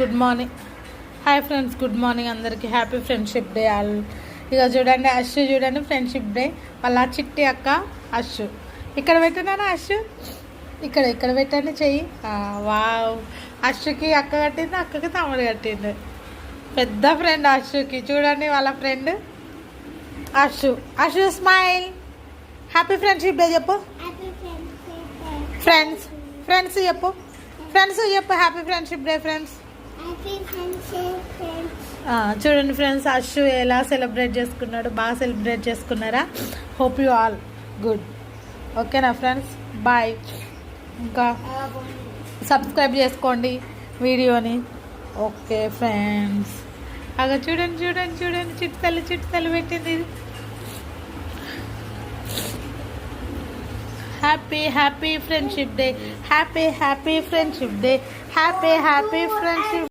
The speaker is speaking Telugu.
Good morning. Hi friends, good morning అందరికి. Happy friendship day all. ఇక చూడండి, అశ్షు చూడండి, ఫ్రెండ్షిప్ డే వాళ్ళ చిట్టి అక్క అశ్షు. ఇక్కడ పెట్టినానా అశ్షు? ఇక్కడ పెట్టండి చెయ్యి. వావ్, అశ్షుకి అక్క కట్టింది, అక్కకి తమ్ముడు కట్టిండు. పెద్ద ఫ్రెండ్ అశ్షుకి. చూడండి వాళ్ళ friend Ashu. Ashu smile. Happy friendship day చెప్పు. ఫ్రెండ్స్ ఫ్రెండ్స్ చెప్పు. ఫ్రెండ్స్ చెప్పు హ్యాపీ ఫ్రెండ్షిప్ డే ఫ్రెండ్స్. చూడండి ఫ్రెండ్స్, అశ్షు ఎలా సెలబ్రేట్ చేసుకున్నాడు. బాగా సెలబ్రేట్ చేసుకున్నారా? Hope you all good. ఓకేనా ఫ్రెండ్స్, బాయ్. ఇంకా సబ్స్క్రైబ్ చేసుకోండి వీడియోని. Okay friends. అలా చూడండి చూడండి చూడండి, చిట్తలు పెట్టింది. Happy friendship day. Happy friendship day. Happy friendship.